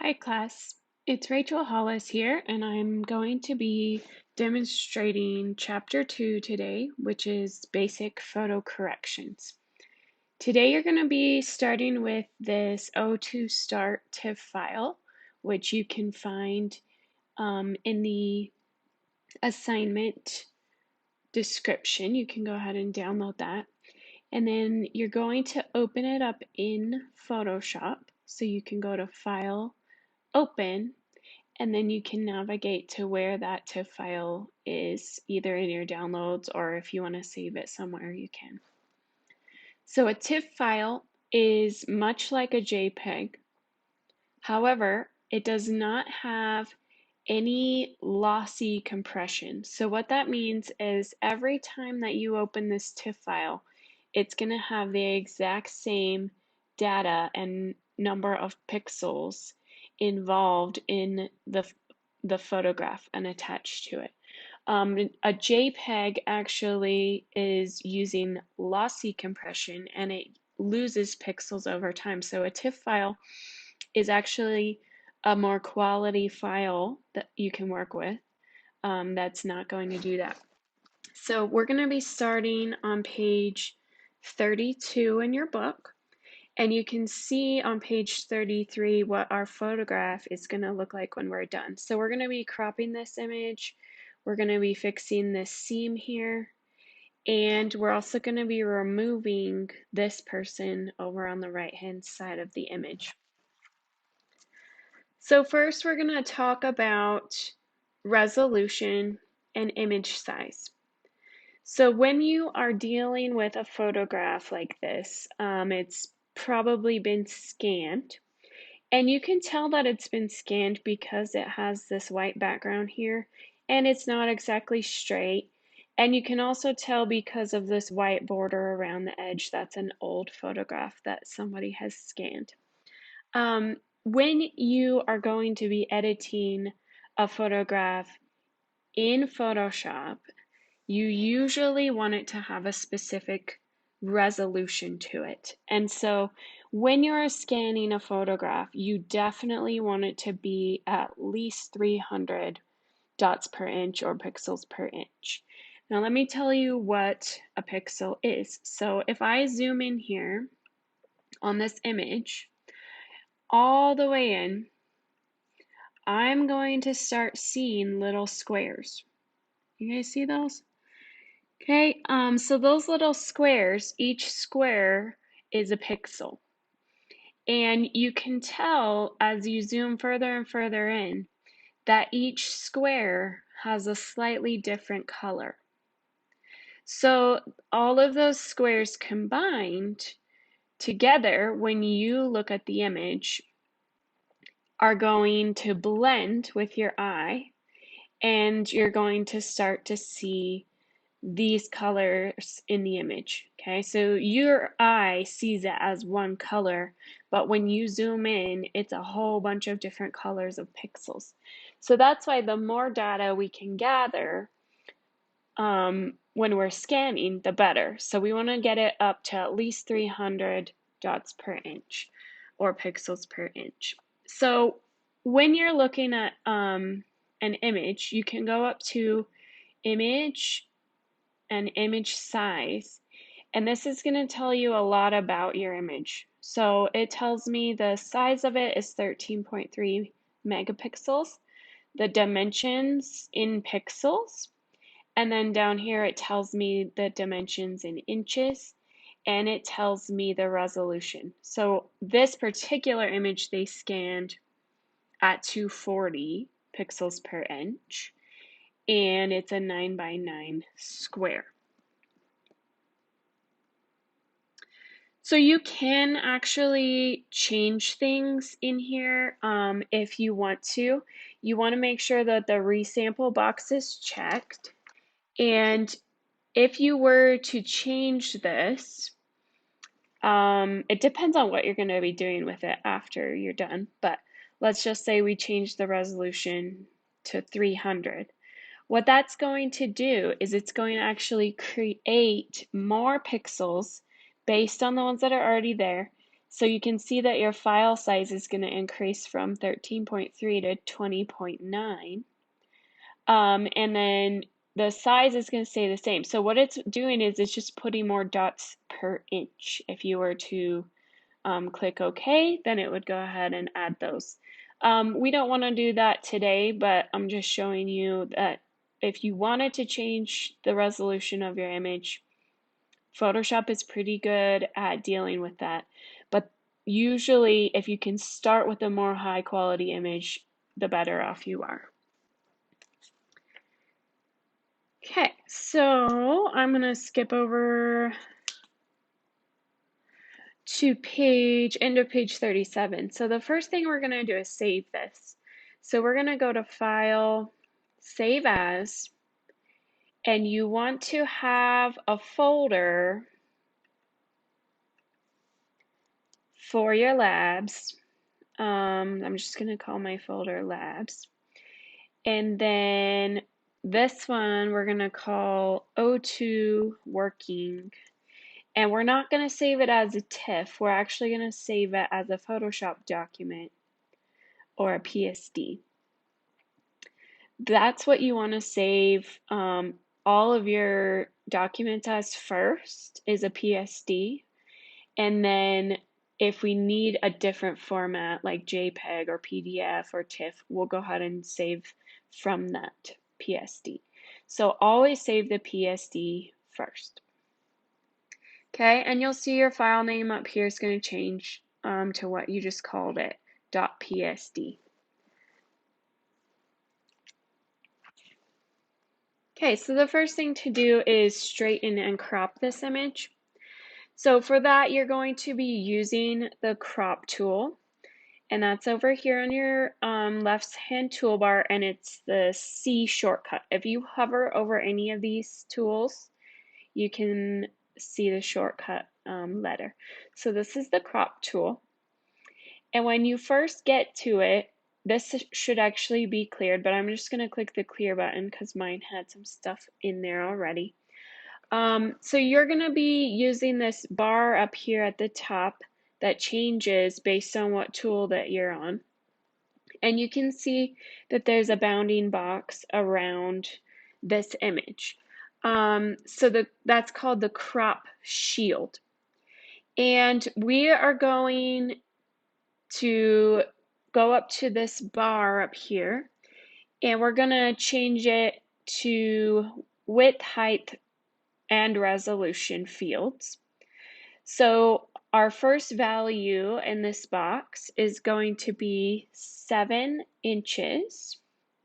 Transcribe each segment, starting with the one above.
Hi class, it's Rachel Hollis here, and I'm going to be demonstrating Chapter 2 today, which is Basic Photo Corrections. Today you're going to be starting with this O2 Start TIFF file, which you can find in the assignment description. You can go ahead and download that. And then you're going to open it up in Photoshop. So you can go to File, Open, and then you can navigate to where that TIFF file is, either in your downloads or if you want to save it somewhere, you can. So a TIFF file is much like a JPEG. However, it does not have any lossy compression. So what that means is every time that you open this TIFF file, it's going to have the exact same data and number of pixels involved in the photograph and attached to it. A JPEG actually is using lossy compression and it loses pixels over time. So a TIFF file is actually a more quality file that you can work with that's not going to do that. So we're going to be starting on page 32 in your book, and you can see on page 33 what our photograph is going to look like when we're done. So we're going to be cropping this image, we're going to be fixing this seam here, and we're also going to be removing this person over on the right hand side of the image. So first we're going to talk about resolution and image size. So when you are dealing with a photograph like this, it's probably been scanned. And you can tell that it's been scanned because it has this white background here and it's not exactly straight. And you can also tell because of this white border around the edge, that's an old photograph that somebody has scanned. When you are going to be editing a photograph in Photoshop, you usually want it to have a specific resolution to it. And so when you're scanning a photograph, you definitely want it to be at least 300 dots per inch or pixels per inch. Now let me tell you what a pixel is. So if I zoom in here on this image, all the way in, I'm going to start seeing little squares. You guys see those? Okay, so those little squares, each square is a pixel. And you can tell as you zoom further and further in that each square has a slightly different color. So all of those squares combined together, when you look at the image, are going to blend with your eye, and you're going to start to see these colors in the image. Okay, so your eye sees it as one color, but when you zoom in, it's a whole bunch of different colors of pixels. So that's why the more data we can gather when we're scanning, the better. So we want to get it up to at least 300 dots per inch or pixels per inch. So when you're looking at an image, you can go up to image and image size, and this is going to tell you a lot about your image. So it tells me the size of it is 13.3 megapixels, the dimensions in pixels, and then down here it tells me the dimensions in inches, and it tells me the resolution. So this particular image they scanned at 240 pixels per inch, and it's a 9 by 9 square. So you can actually change things in here if you want to. You want to make sure that the resample box is checked. And if you were to change this, it depends on what you're going to be doing with it after you're done. But let's just say we change the resolution to 300. What that's going to do is it's going to actually create more pixels based on the ones that are already there So you can see that your file size is going to increase from 13.3 to 20.9. And then the size is going to stay the same. So what it's doing is it's just putting more dots per inch. If you were to click OK, then it would go ahead and add those. We don't want to do that today, but I'm just showing you that if you wanted to change the resolution of your image, Photoshop is pretty good at dealing with that. But usually, if you can start with a more high quality image, the better off you are. Okay, so I'm going to skip over to end of page 37. So the first thing we're going to do is save this. So we're going to go to File, Save As, and you want to have a folder for your labs. I'm just going to call my folder Labs. And then this one we're going to call O2 Working. And we're not going to save it as a TIFF. We're actually going to save it as a Photoshop document or a PSD. That's what you want to save all of your documents as first is a PSD. And then if we need a different format like JPEG or PDF or TIFF, we'll go ahead and save from that PSD. So always save the PSD first. Okay, and you'll see your file name up here is going to change to what you just called it, .psd. Okay, so the first thing to do is straighten and crop this image. So for that, you're going to be using the crop tool, and that's over here on your left-hand toolbar, and it's the C shortcut. If you hover over any of these tools, you can see the shortcut letter. So this is the crop tool. And when you first get to it, this should actually be cleared, but I'm just going to click the clear button because mine had some stuff in there already. So you're going to be using this bar up here at the top that changes based on what tool that you're on. And you can see that there's a bounding box around this image. That's called the crop shield. And we are going to go up to this bar up here, and we're going to change it to width, height, and resolution fields. So our first value in this box is going to be 7 inches.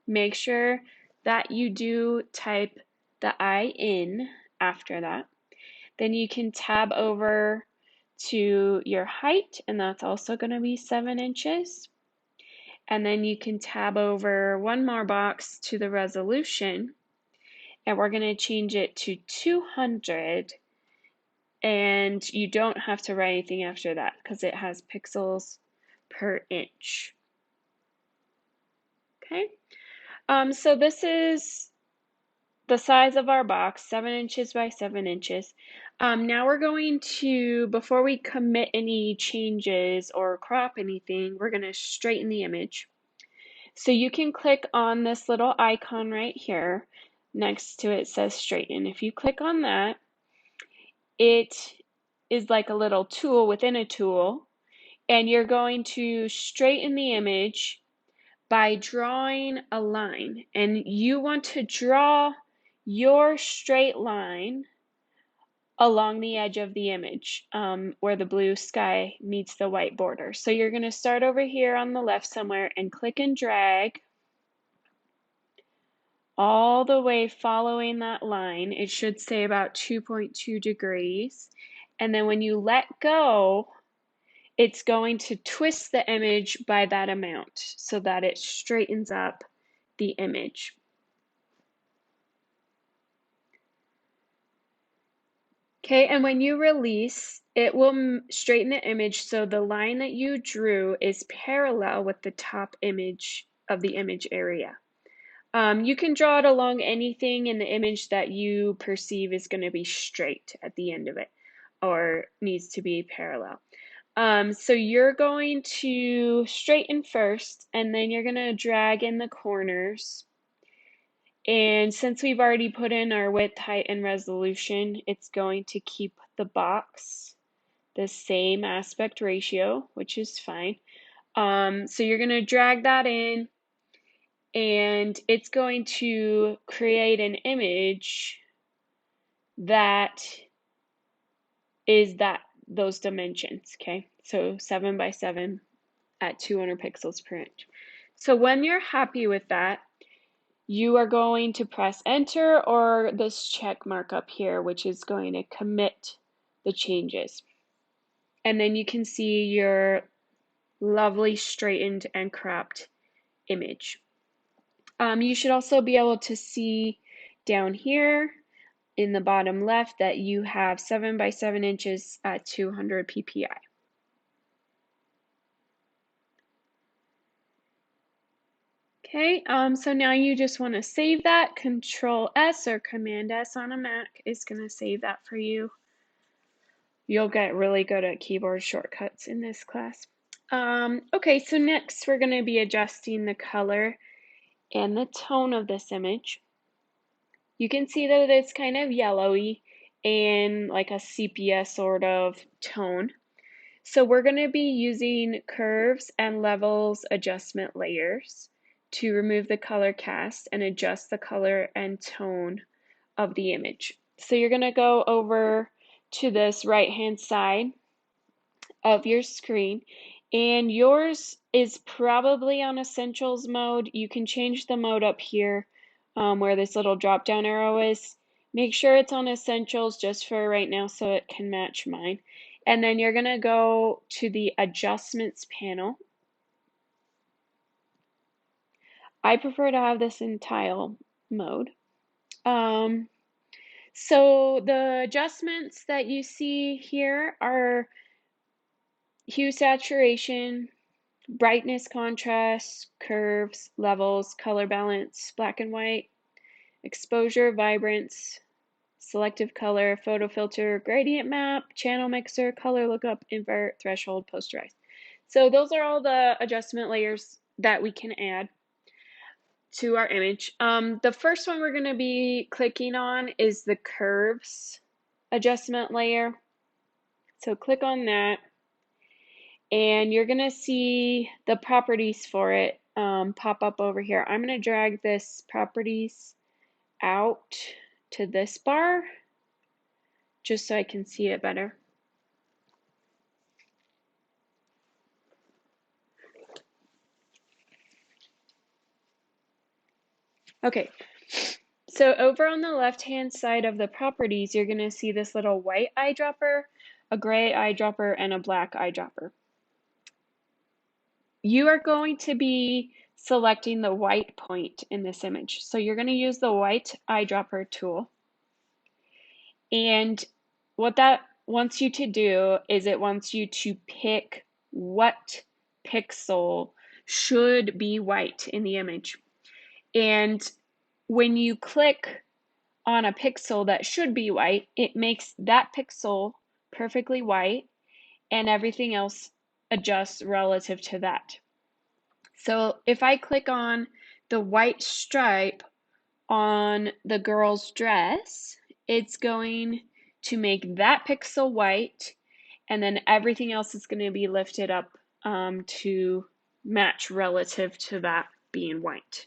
Make sure that you do type the I in after that. Then you can tab over to your height, and that's also going to be 7 inches. And then you can tab over one more box to the resolution, and we're going to change it to 200, and you don't have to write anything after that because it has pixels per inch. Okay, so this is the size of our box, 7 inches by 7 inches. Now we're going to, before we commit any changes or crop anything, we're going to straighten the image. So you can click on this little icon right here. Next to it says straighten. If you click on that, it is like a little tool within a tool, and you're going to straighten the image by drawing a line. And you want to draw your straight line along the edge of the image where the blue sky meets the white border. So you're going to start over here on the left somewhere and click and drag all the way following that line. It should say about 2.2 degrees. And then when you let go, it's going to twist the image by that amount so that it straightens up the image. Okay, and when you release, it will straighten the image so the line that you drew is parallel with the top image of the image area. You can draw it along anything in the image that you perceive is going to be straight at the end of it or needs to be parallel. So you're going to straighten first, and then you're going to drag in the corners. And since we've already put in our width, height, and resolution, it's going to keep the box the same aspect ratio, which is fine. So you're going to drag that in, and it's going to create an image that is those dimensions, okay? So 7 by 7 at 200 pixels per inch. So when you're happy with that, you are going to press enter or this check mark up here, which is going to commit the changes. And then you can see your lovely straightened and cropped image. You should also be able to see down here in the bottom left that you have 7 by 7 inches at 200 ppi. Okay, so now you just want to save that. Control S or Command S on a Mac is going to save that for you. You'll get really good at keyboard shortcuts in this class. Okay, so next we're going to be adjusting the color and the tone of this image. You can see that it's kind of yellowy and like a sepia sort of tone. So we're going to be using curves and levels adjustment layers to remove the color cast and adjust the color and tone of the image. So you're going to go over to this right-hand side of your screen, and yours is probably on Essentials mode. You can change the mode up here where this little drop-down arrow is. Make sure it's on Essentials just for right now so it can match mine. And then you're going to go to the Adjustments panel. I prefer to have this in tile mode. So the adjustments that you see here are hue, saturation, brightness, contrast, curves, levels, color balance, black and white, exposure, vibrance, selective color, photo filter, gradient map, channel mixer, color lookup, invert, threshold, posterize. So those are all the adjustment layers that we can add to our image. The first one we're going to be clicking on is the curves adjustment layer. So click on that, and you're going to see the properties for it pop up over here. I'm going to drag this properties out to this bar just so I can see it better. Okay, so over on the left-hand side of the properties, you're going to see this little white eyedropper, a gray eyedropper, and a black eyedropper. You are going to be selecting the white point in this image. So you're going to use the white eyedropper tool. And what that wants you to do is it wants you to pick what pixel should be white in the image. And when you click on a pixel that should be white, it makes that pixel perfectly white and everything else adjusts relative to that. So if I click on the white stripe on the girl's dress, it's going to make that pixel white, and then everything else is going to be lifted up to match relative to that being white.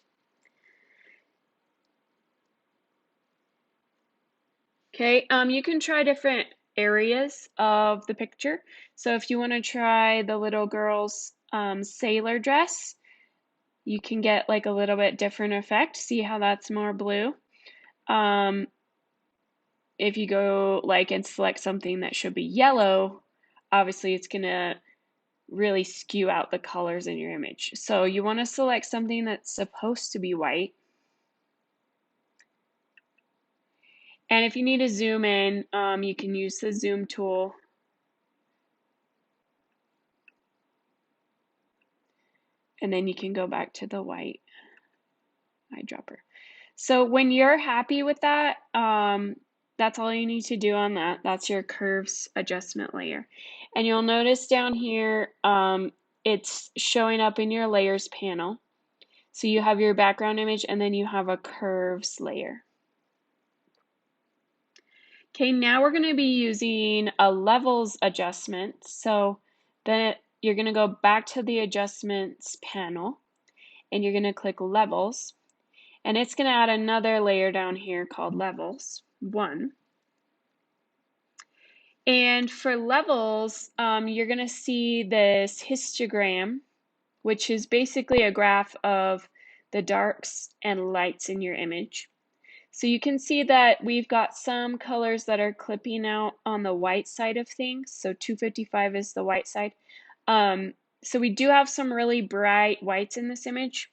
Okay, you can try different areas of the picture. So if you want to try the little girl's sailor dress, you can get like a little bit different effect. See how that's more blue. If you go like and select something that should be yellow, obviously it's gonna really skew out the colors in your image. So you want to select something that's supposed to be white. And if you need to zoom in, you can use the zoom tool. And then you can go back to the white eyedropper. So when you're happy with that, that's all you need to do on that. That's your curves adjustment layer. And you'll notice down here, it's showing up in your layers panel. So you have your background image and then you have a curves layer. Okay, now we're going to be using a levels adjustment. So then you're going to go back to the adjustments panel and you're going to click levels. And it's going to add another layer down here called levels 1. And for levels, you're going to see this histogram, which is basically a graph of the darks and lights in your image. So you can see that we've got some colors that are clipping out on the white side of things. So 255 is the white side. So we do have some really bright whites in this image.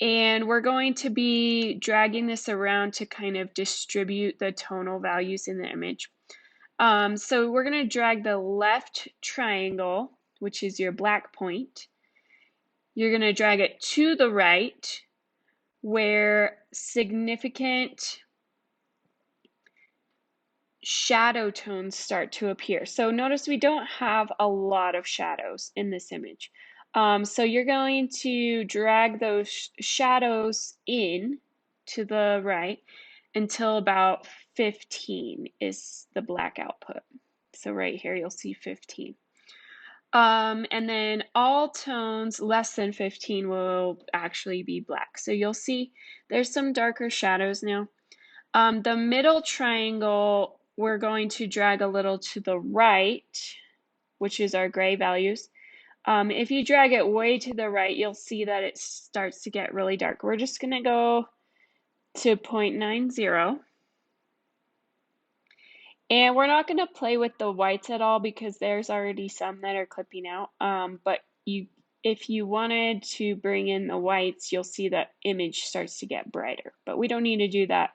And we're going to be dragging this around to kind of distribute the tonal values in the image. So we're going to drag the left triangle, which is your black point. You're going to drag it to the right, where significant shadow tones start to appear. So notice we don't have a lot of shadows in this image. So you're going to drag those shadows in to the right until about 15 is the black output. So right here you'll see 15. And then all tones less than 15 will actually be black. So you'll see there's some darker shadows now. The middle triangle, we're going to drag a little to the right, which is our gray values. If you drag it way to the right, you'll see that it starts to get really dark. We're just going to go to 0.90. And we're not going to play with the whites at all because there's already some that are clipping out. But if you wanted to bring in the whites, you'll see that image starts to get brighter. But we don't need to do that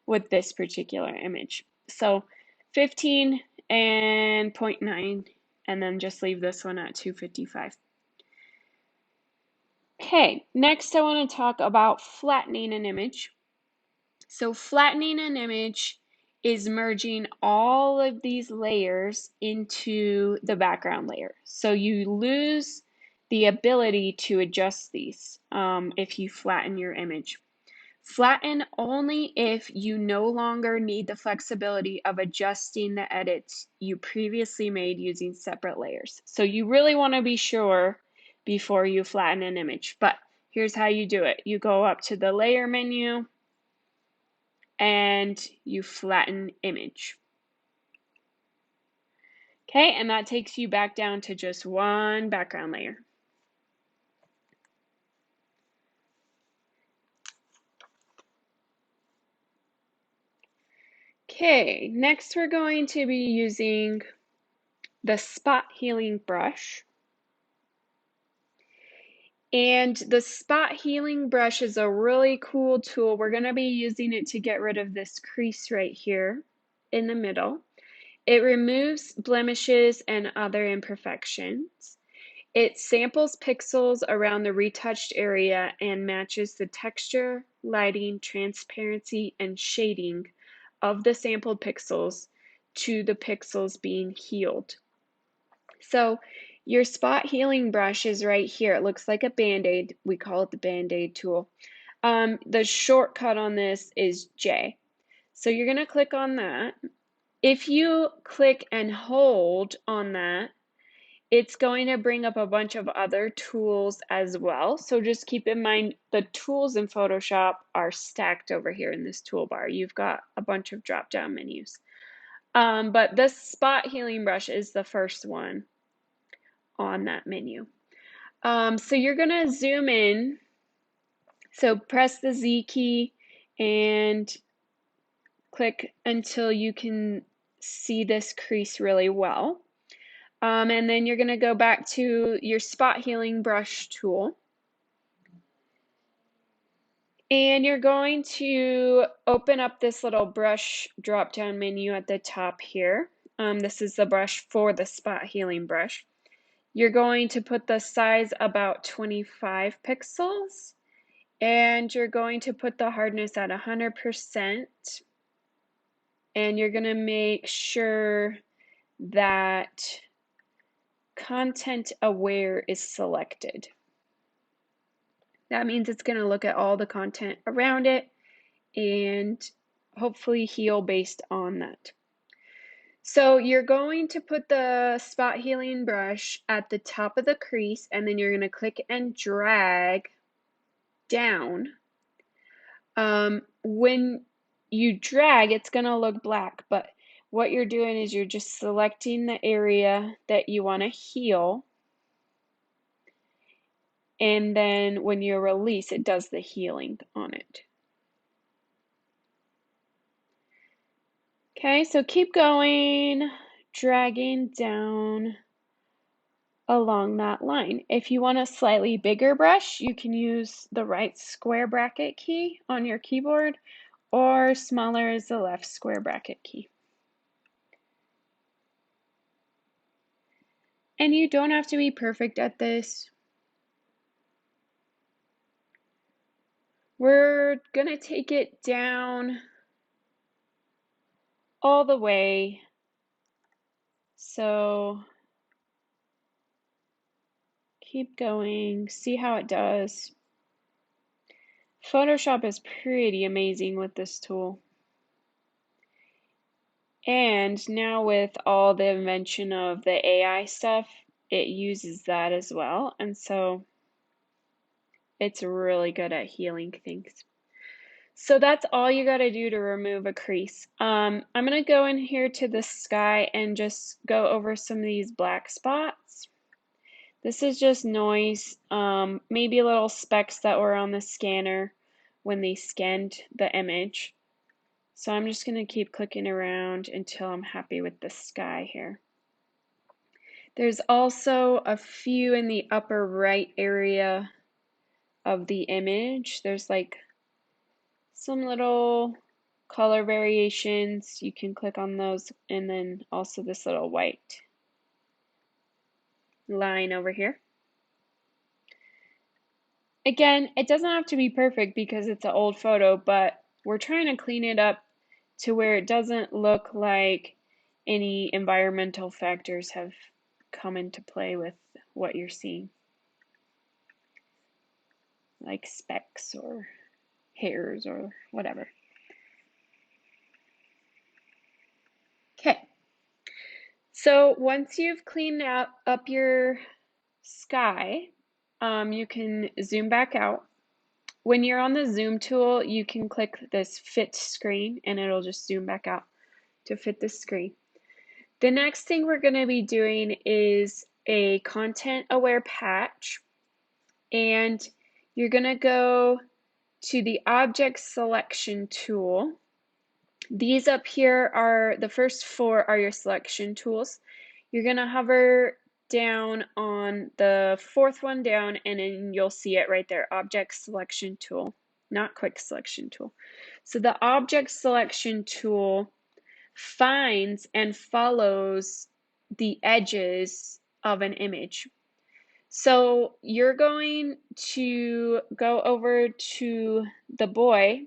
with this particular image. So 15 and 0.9, and then just leave this one at 255. Okay, next I want to talk about flattening an image. So flattening an image is merging all of these layers into the background layer. So you lose the ability to adjust these if you flatten your image. Flatten only if you no longer need the flexibility of adjusting the edits you previously made using separate layers. So you really want to be sure before you flatten an image. But here's how you do it. You go up to the layer menu and you flatten image. Okay, and that takes you back down to just one background layer. Okay, next we're going to be using the spot healing brush. And the spot healing brush is a really cool tool. We're going to be using it to get rid of this crease right here in the middle. It removes blemishes and other imperfections. It samples pixels around the retouched area and matches the texture, lighting, transparency, and shading of the sampled pixels to the pixels being healed. So your spot healing brush is right here. It looks like a Band-Aid. We call it the Band-Aid tool. The shortcut on this is J. So you're going to click on that. If you click and hold on that, it's going to bring up a bunch of other tools as well. So just keep in mind the tools in Photoshop are stacked over here in this toolbar. You've got a bunch of drop-down menus. But this spot healing brush is the first one on that menu. So you're going to zoom in. So press the Z key and click until you can see this crease really well. And then you're going to go back to your spot healing brush tool. And you're going to open up this little brush drop-down menu at the top here. This is the brush for the spot healing brush. You're going to put the size about 25 pixels. And you're going to put the hardness at 100%. And you're going to make sure that content aware is selected. That means it's going to look at all the content around it and hopefully heal based on that. So you're going to put the spot healing brush at the top of the crease, and then you're going to click and drag down. When you drag, it's going to look black, but what you're doing is you're just selecting the area that you want to heal, and then when you release, it does the healing on it. Okay, so keep going, dragging down along that line. If you want a slightly bigger brush, you can use the right square bracket key on your keyboard, or smaller is the left square bracket key. And you don't have to be perfect at this. We're gonna take it down all the way. So keep going, see how it does. Photoshop is pretty amazing with this tool. And now with all the invention of the AI stuff, it uses that as well. And so it's really good at healing things. So that's all you got to do to remove a crease. I'm going to go in here to the sky and just go over some of these black spots. This is just noise, maybe little specks that were on the scanner when they scanned the image. So I'm just going to keep clicking around until I'm happy with the sky here. There's also a few in the upper right area of the image. There's like some little color variations. You can click on those, and then also this little white line over here. Again, it doesn't have to be perfect because it's an old photo, but we're trying to clean it up to where it doesn't look like any environmental factors have come into play with what you're seeing, like specks or hairs or whatever. Okay, so once you've cleaned up your sky, you can zoom back out. When you're on the zoom tool, you can click this fit screen and it'll just zoom back out to fit the screen. The next thing we're going to be doing is a content aware patch, and you're going to go to the object selection tool. These up here are the first four are your selection tools. You're going to hover down on the fourth one down, and then you'll see it right there, object selection tool, not quick selection tool. So the object selection tool finds and follows the edges of an image. So you're going to go over to the boy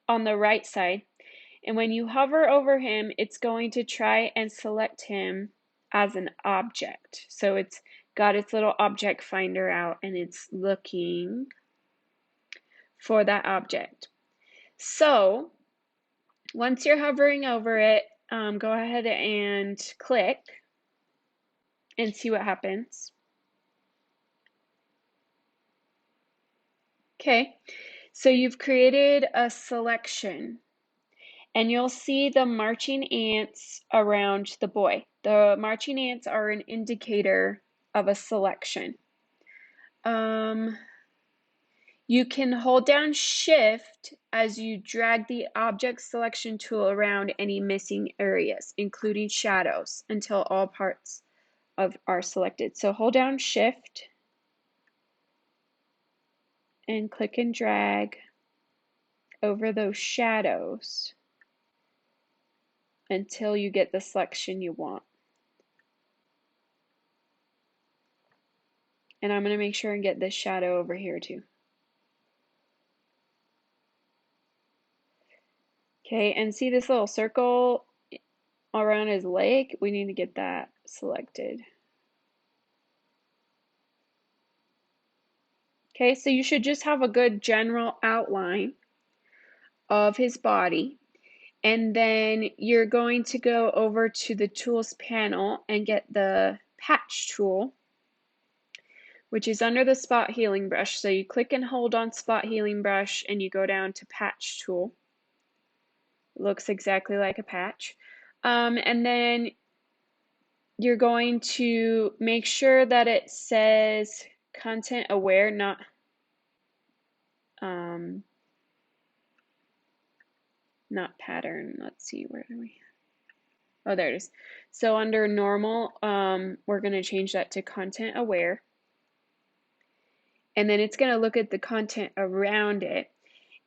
on the right side, and when you hover over him, it's going to try and select him as an object. So it's got its little object finder out and it's looking for that object. So once you're hovering over it, go ahead and click and see what happens. Okay, so you've created a selection, and you'll see the marching ants around the boy. The marching ants are an indicator of a selection. You can hold down Shift as you drag the object selection tool around any missing areas, including shadows, until all parts are selected. So hold down Shift and click and drag over those shadows until you get the selection you want. And I'm going to make sure and get this shadow over here too. Okay, and see this little circle around his leg? We need to get that selected. Okay, so you should just have a good general outline of his body. And then you're going to go over to the tools panel and get the patch tool, which is under the spot healing brush. So you click and hold on spot healing brush and you go down to patch tool. It looks exactly like a patch. And then you're going to make sure that it says content aware, not pattern. Let's see, where do we? Oh, there it is. So under normal, we're going to change that to content aware. And then it's going to look at the content around it.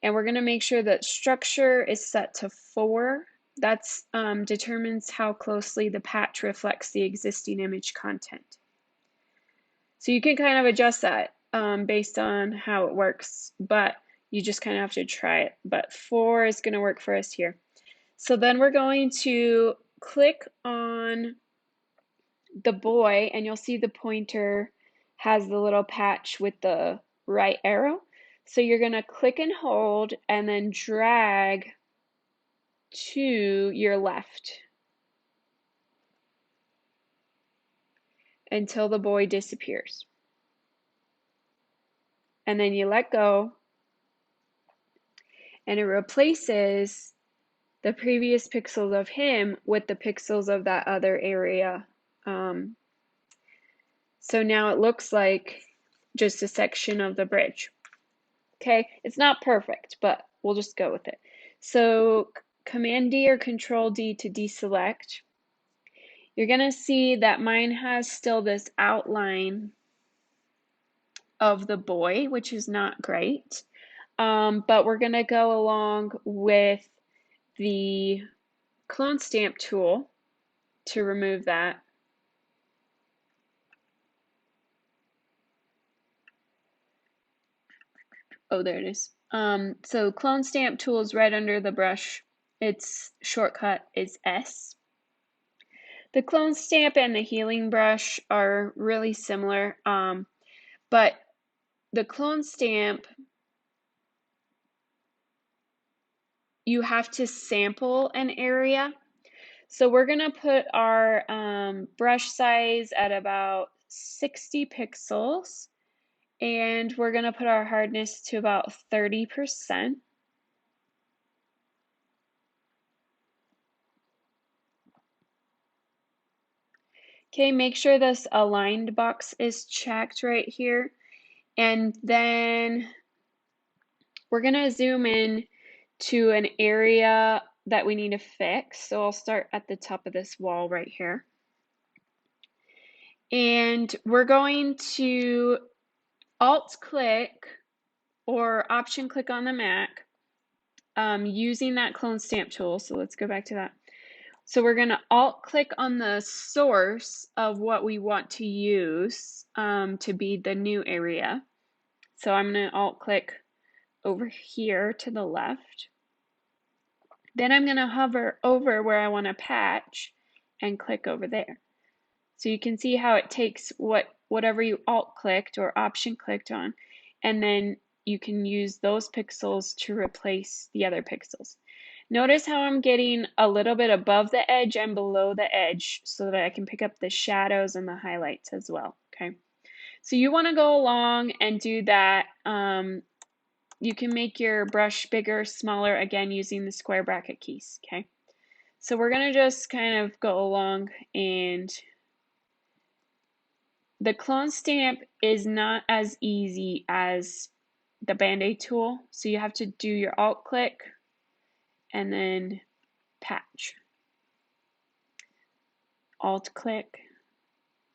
And we're going to make sure that structure is set to 4. That's determines how closely the patch reflects the existing image content. So you can kind of adjust that based on how it works, but you just kind of have to try it. But 4 is going to work for us here. So then we're going to click on the boy, and you'll see the pointer has the little patch with the right arrow. So you're going to click and hold and then drag to your left until the boy disappears. And then you let go, and it replaces the previous pixels of him with the pixels of that other area. So now it looks like just a section of the bridge. Okay, it's not perfect, but we'll just go with it. So Command D or Control D to deselect. You're going to see that mine has still this outline of the boy, which is not great. But we're going to go along with the clone stamp tool to remove that. Oh, there it is. So clone stamp tool is right under the brush. Its shortcut is S. The clone stamp and the healing brush are really similar, but the clone stamp, you have to sample an area. So we're going to put our brush size at about 60 pixels, and we're going to put our hardness to about 30%. Okay, make sure this aligned box is checked right here. And then we're going to zoom in to an area that we need to fix. So I'll start at the top of this wall right here. And we're going to Alt click or Option click on the Mac using that clone stamp tool. So let's go back to that. So we're going to Alt click on the source of what we want to use to be the new area. So I'm going to Alt click over here to the left. Then I'm going to hover over where I want to patch and click over there. So you can see how it takes whatever you Alt clicked or Option clicked on, and then you can use those pixels to replace the other pixels. Notice how I'm getting a little bit above the edge and below the edge so that I can pick up the shadows and the highlights as well. Okay, so you want to go along and do that. You can make your brush bigger, smaller, again using the square bracket keys. Okay, so we're going to just kind of go along, and the clone stamp is not as easy as the Band-Aid tool, so you have to do your Alt click and then patch. Alt click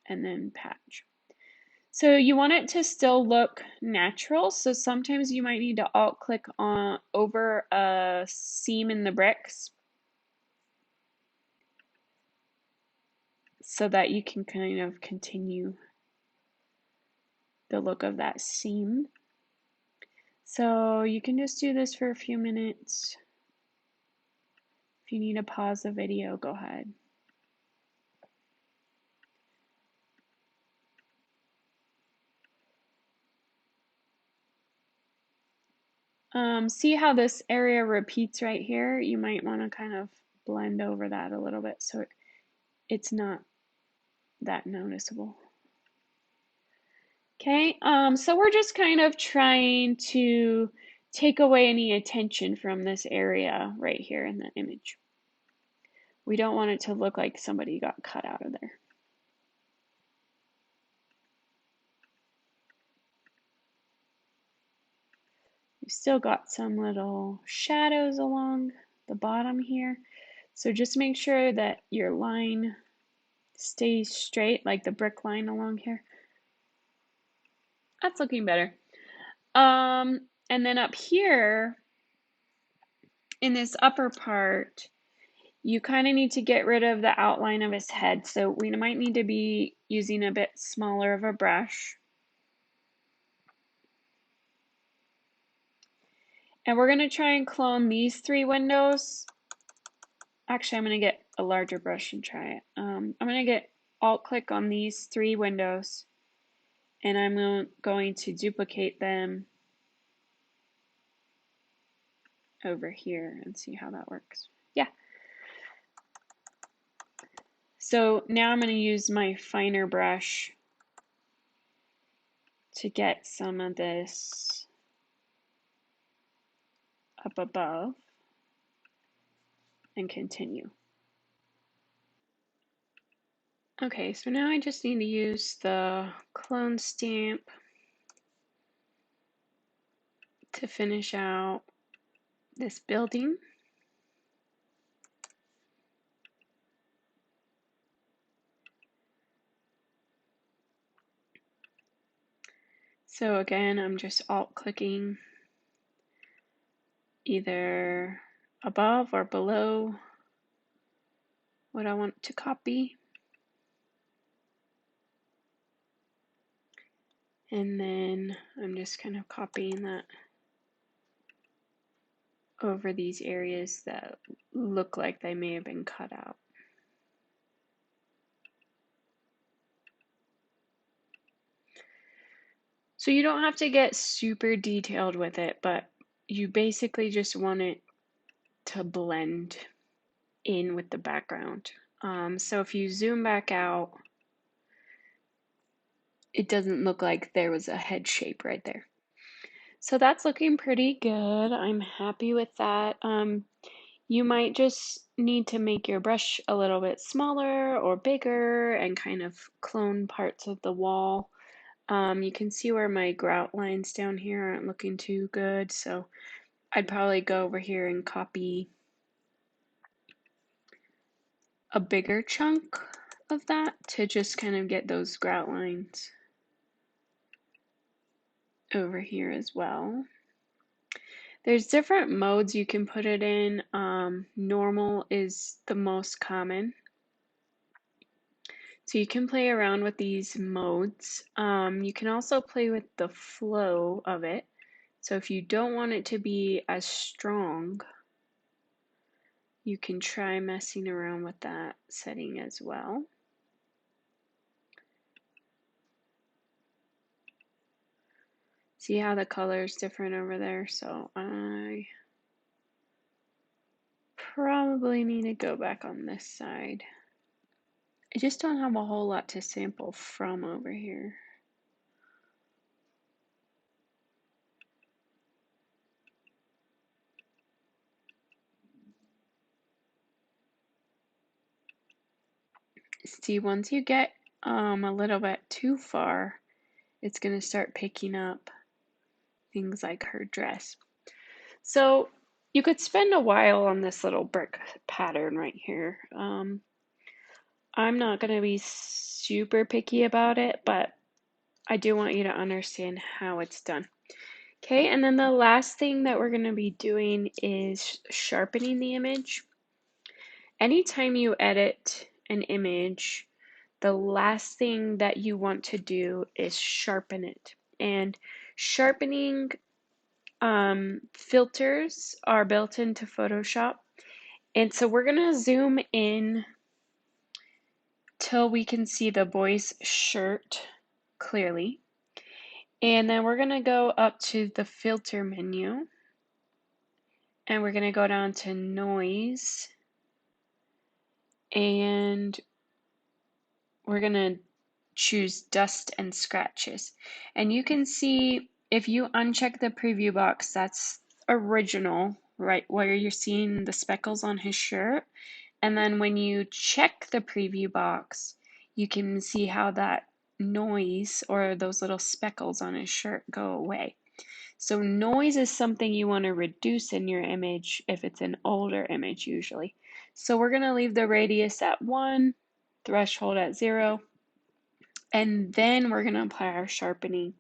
and then patch. So you want it to still look natural, so sometimes you might need to Alt click on over a seam in the bricks so that you can kind of continue the look of that seam. So you can just do this for a few minutes. If you need to pause the video, go ahead. See how this area repeats right here? You might want to kind of blend over that a little bit so it's not that noticeable. Okay, so we're just kind of trying to take away any attention from this area right here in the image. We don't want it to look like somebody got cut out of there. You've still got some little shadows along the bottom here. So just make sure that your line stays straight, like the brick line along here. That's looking better. And then up here in this upper part, you kind of need to get rid of the outline of his head. So we might need to be using a bit smaller of a brush. And we're going to try and clone these 3 windows. Actually, I'm going to get a larger brush and try it. I'm going to get alt-click on these 3 windows, and I'm going to duplicate them over here and see how that works. Yeah. So now I'm going to use my finer brush to get some of this up above and continue. Okay, so now I just need to use the clone stamp to finish out this building. So again, I'm just alt-clicking either above or below what I want to copy. And then I'm just kind of copying that over these areas that look like they may have been cut out. So you don't have to get super detailed with it, but you basically just want it to blend in with the background. So if you zoom back out, it doesn't look like there was a head shape right there. So that's looking pretty good. I'm happy with that. You might just need to make your brush a little bit smaller or bigger and kind of clone parts of the wall. You can see where my grout lines down here aren't looking too good, so I'd probably go over here and copy a bigger chunk of that to just kind of get those grout lines over here as well. There's different modes you can put it in. Normal is the most common. So you can play around with these modes. You can also play with the flow of it. So if you don't want it to be as strong, you can try messing around with that setting as well. See how the color is different over there? So I probably need to go back on this side. I just don't have a whole lot to sample from over here. See, once you get a little bit too far, it's going to start picking up things like her dress. So you could spend a while on this little brick pattern right here. I'm not going to be super picky about it, but I do want you to understand how it's done. Okay, and then the last thing that we're going to be doing is sharpening the image. Anytime you edit an image, the last thing that you want to do is sharpen it. And sharpening filters are built into Photoshop. And so we're going to zoom in till we can see the boy's shirt clearly. And then we're going to go up to the filter menu. and we're going to go down to noise, and we're going to choose dust and scratches. And you can see if you uncheck the preview box, that's original, right, where you're seeing the speckles on his shirt. And then when you check the preview box, you can see how that noise or those little speckles on his shirt go away. So noise is something you want to reduce in your image if it's an older image usually. So we're going to leave the radius at 1, threshold at 0, and then we're going to apply our sharpening.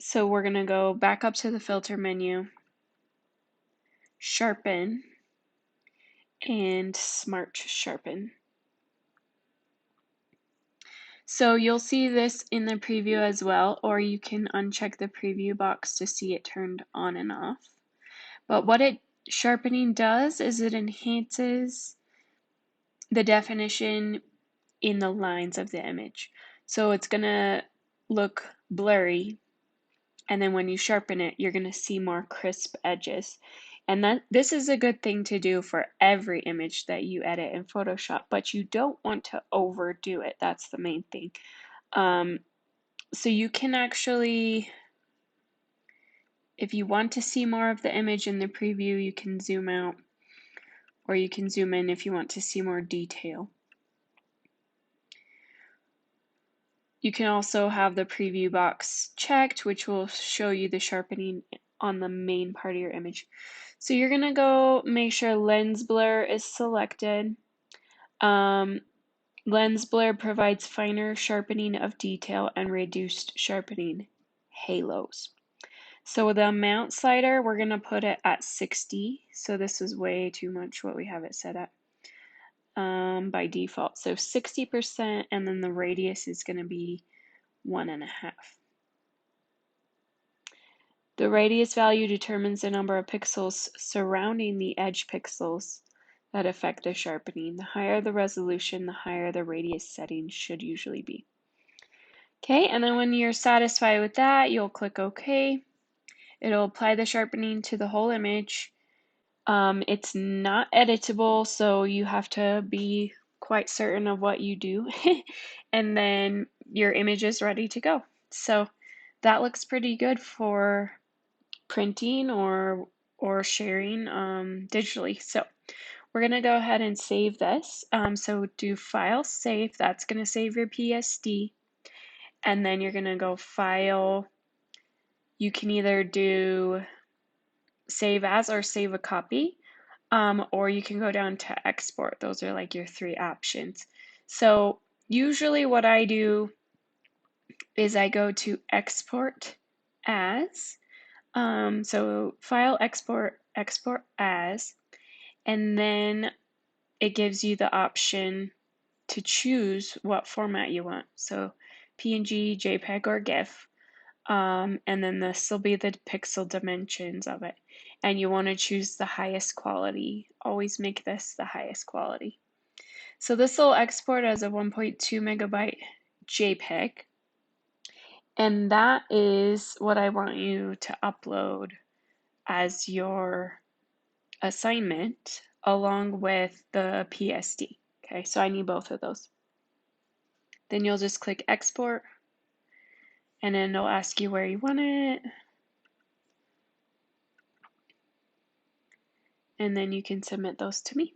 So we're going to go back up to the filter menu, sharpen, and smart sharpen. So you'll see this in the preview as well, or you can uncheck the preview box to see it turned on and off. But what sharpening does is it enhances the definition in the lines of the image. So it's going to look blurry, and then when you sharpen it, you're going to see more crisp edges. And this is a good thing to do for every image that you edit in Photoshop, but you don't want to overdo it. That's the main thing. So you can actually, if you want to see more of the image in the preview, you can zoom out, or you can zoom in if you want to see more detail. You can also have the preview box checked, which will show you the sharpening on the main part of your image. So you're going to go make sure lens blur is selected. Lens blur provides finer sharpening of detail and reduced sharpening halos. So with the amount slider, we're going to put it at 60. So this is way too much what we have it set at by default. So 60%, and then the radius is going to be 1.5. The radius value determines the number of pixels surrounding the edge pixels that affect the sharpening. The higher the resolution, the higher the radius setting should usually be. Okay, and then when you're satisfied with that, you'll click OK. It'll apply the sharpening to the whole image. It's not editable, so you have to be quite certain of what you do. And then your image is ready to go. So that looks pretty good for printing or sharing digitally. So we're going to go ahead and save this. So do File, Save. That's going to save your PSD. And then you're going to go File. You can either do Save As or Save a Copy. Or you can go down to Export. Those are like your 3 options. So usually what I do is I go to Export As. So File, Export, Export As, and then it gives you the option to choose what format you want. So PNG, JPEG, or GIF. And then this will be the pixel dimensions of it. And you want to choose the highest quality. Always make this the highest quality. So this will export as a 1.2 megabyte JPEG. And that is what I want you to upload as your assignment along with the PSD. Okay, so I need both of those. Then you'll just click export, and then it'll ask you where you want it. And then you can submit those to me.